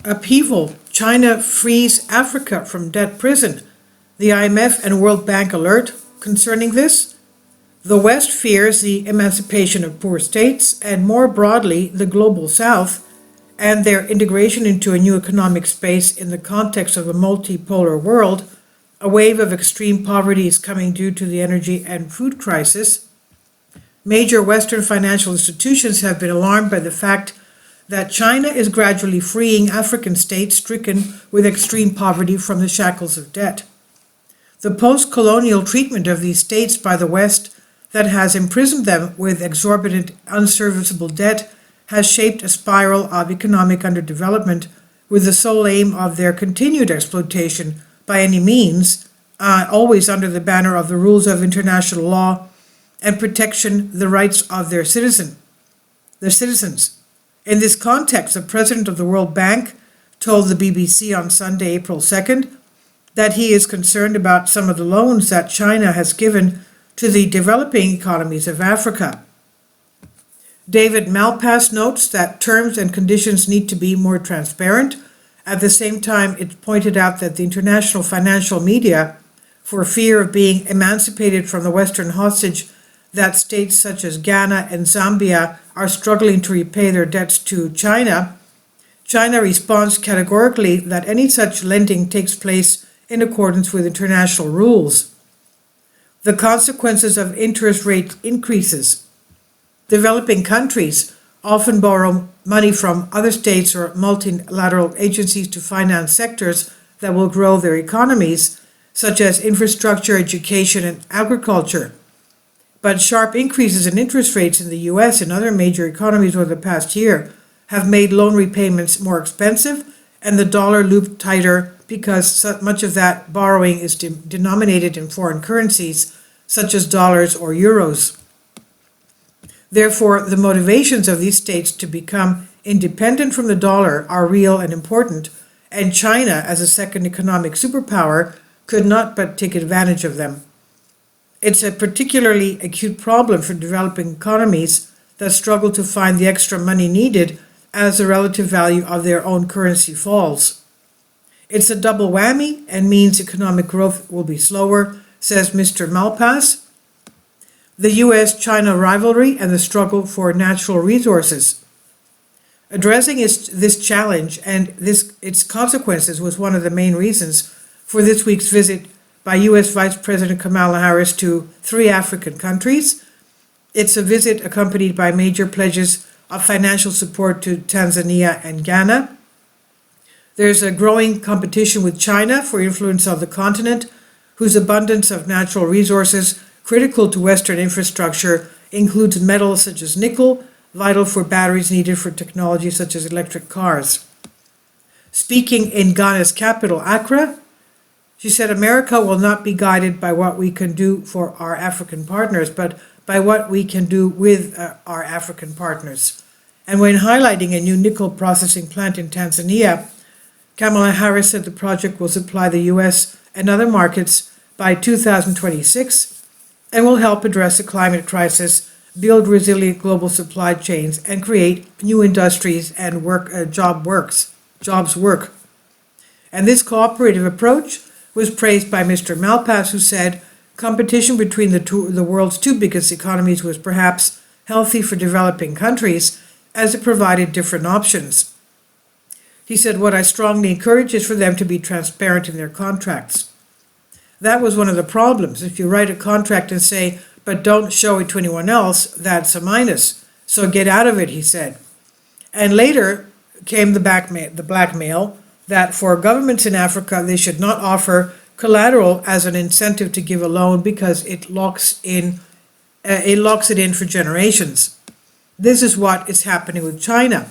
Upheaval. China frees Africa from debt prison. The IMF and World Bank alert concerning this. The West fears the emancipation of poor states and, more broadly, the global South and their integration into a new economic space in the context of a multipolar world. A wave of extreme poverty is coming due to the energy and food crisis. Major Western financial institutions have been alarmed by the fact that China is gradually freeing African states stricken with extreme poverty from the shackles of debt. The post-colonial treatment of these states by the West that has imprisoned them with exorbitant, unserviceable debt has shaped a spiral of economic underdevelopment with the sole aim of their continued exploitation by any means, always under the banner of the rules of international law and protection the rights of their citizens. In this context, the president of the World Bank told the BBC on Sunday, April 2nd, that he is concerned about some of the loans that China has given to the developing economies of Africa. David Malpass notes that terms and conditions need to be more transparent. At the same time, it pointed out that the international financial media, for fear of being emancipated from the Western hostage that states such as Ghana and Zambia are struggling to repay their debts to China, China responds categorically that any such lending takes place in accordance with international rules. The consequences of interest rate increases. Developing countries often borrow money from other states or multilateral agencies to finance sectors that will grow their economies, such as infrastructure, education, and agriculture. But sharp increases in interest rates in the U.S. and other major economies over the past year have made loan repayments more expensive and the dollar looped tighter because so much of that borrowing is denominated in foreign currencies, such as dollars or euros. Therefore, the motivations of these states to become independent from the dollar are real and important, and China, as a second economic superpower, could not but take advantage of them. It's a particularly acute problem for developing economies that struggle to find the extra money needed as the relative value of their own currency falls. It's a double whammy and means economic growth will be slower, says Mr. Malpass. The U.S.-China rivalry and the struggle for natural resources. Addressing this challenge and its consequences was one of the main reasons for this week's visit by U.S. Vice President Kamala Harris to 3 African countries. It's a visit accompanied by major pledges of financial support to Tanzania and Ghana. There's a growing competition with China for influence on the continent, whose abundance of natural resources critical to Western infrastructure includes metals such as nickel, vital for batteries needed for technology such as electric cars. Speaking in Ghana's capital, Accra, she said, America will not be guided by what we can do for our African partners, but by what we can do with our African partners. And when highlighting a new nickel processing plant in Tanzania, Kamala Harris said the project will supply the U.S. and other markets by 2026 and will help address the climate crisis, build resilient global supply chains, and create new industries and jobs work. And this cooperative approach was praised by Mr. Malpass, who said competition between the world's 2 biggest economies was perhaps healthy for developing countries as it provided different options. He said, what I strongly encourage is for them to be transparent in their contracts. That was one of the problems. If you write a contract and say, but don't show it to anyone else, that's a minus. So get out of it, he said. And later came the blackmail that for governments in Africa, they should not offer collateral as an incentive to give a loan because it locks it in for generations. This is what is happening with China.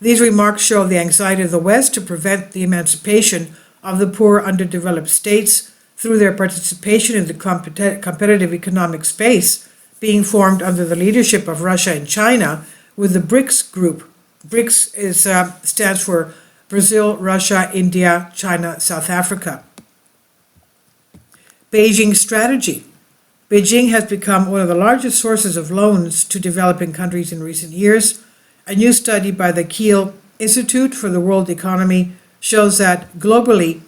These remarks show the anxiety of the West to prevent the emancipation of the poor underdeveloped states through their participation in the competitive economic space being formed under the leadership of Russia and China with the BRICS group. BRICS stands for Brazil, Russia, India, China, South Africa. Beijing strategy. Beijing has become one of the largest sources of loans to developing countries in recent years. A new study by the Kiel Institute for the World Economy shows that globally,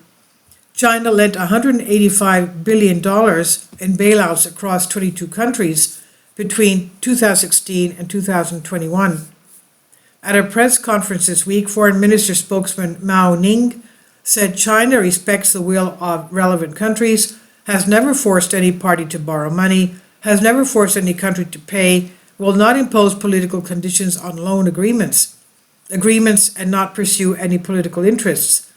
China lent $185 billion in bailouts across 22 countries between 2016 and 2021. At a press conference this week, Foreign Minister spokesman Mao Ning said China respects the will of relevant countries, has never forced any party to borrow money, has never forced any country to pay, will not impose political conditions on loan agreements, and not pursue any political interests.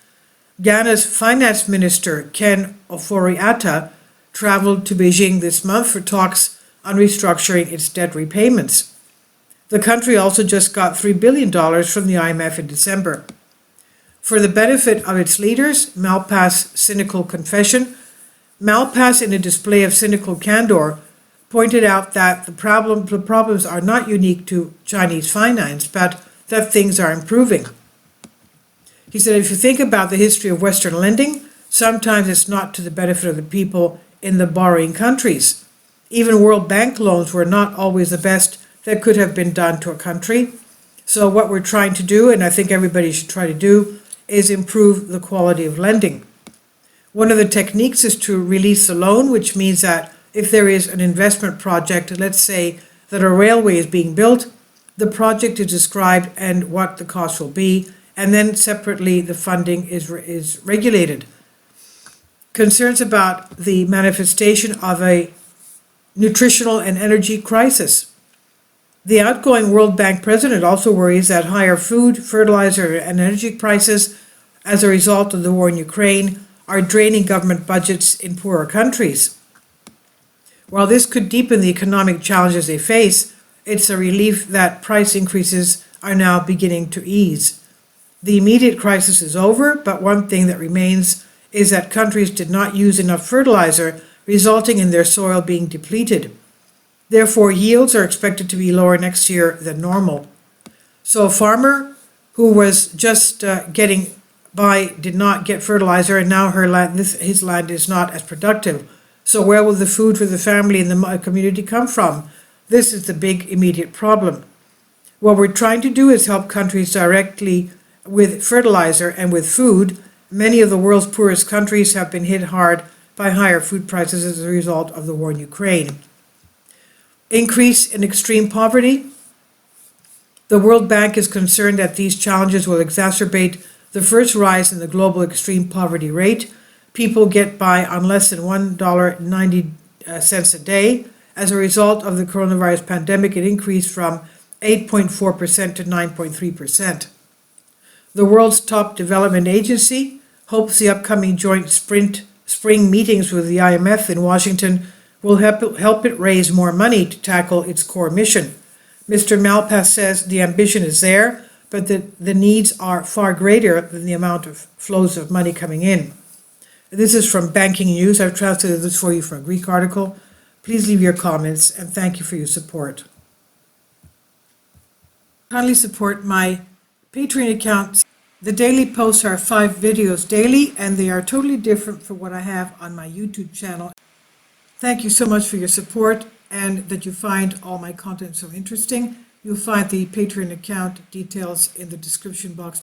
Ghana's finance minister, Ken Ofori-Atta, traveled to Beijing this month for talks on restructuring its debt repayments. The country also just got $3 billion from the IMF in December. For the benefit of its leaders, Malpass' cynical confession, Malpass, in a display of cynical candor, pointed out that the problems are not unique to Chinese finance, but that things are improving. He said, if you think about the history of Western lending, sometimes it's not to the benefit of the people in the borrowing countries. Even World Bank loans were not always the best that could have been done to a country. So what we're trying to do, and I think everybody should try to do, is improve the quality of lending. One of the techniques is to release the loan, which means that if there is an investment project, let's say that a railway is being built, the project is described and what the cost will be, and then separately the funding is regulated. Concerns about the manifestation of a nutritional and energy crisis. The outgoing World Bank president also worries that higher food, fertilizer, and energy prices as a result of the war in Ukraine are draining government budgets in poorer countries. While this could deepen the economic challenges they face, it's a relief that price increases are now beginning to ease. The immediate crisis is over, but one thing that remains is that countries did not use enough fertilizer, resulting in their soil being depleted. Therefore, yields are expected to be lower next year than normal. So a farmer who was just getting by did not get fertilizer, and now his land is not as productive. So where will the food for the family and the community come from? This is the big immediate problem. What we're trying to do is help countries directly with fertilizer and with food. Many of the world's poorest countries have been hit hard by higher food prices as a result of the war in Ukraine. Increase in extreme poverty. The World Bank is concerned that these challenges will exacerbate the first rise in the global extreme poverty rate. People get by on less than $1.90 a day. As a result of the coronavirus pandemic, it increased from 8.4% to 9.3%. The world's top development agency hopes the upcoming joint spring meetings with the IMF in Washington will help it raise more money to tackle its core mission. Mr. Malpass says the ambition is there, but the needs are far greater than the amount of flows of money coming in. This is from Banking News. I've translated this for you from a Greek article. Please leave your comments, and thank you for your support. Kindly support my Patreon account. The daily posts are 5 videos daily, and they are totally different from what I have on my YouTube channel. Thank you so much for your support and that you find all my content so interesting. You'll find the Patreon account details in the description box.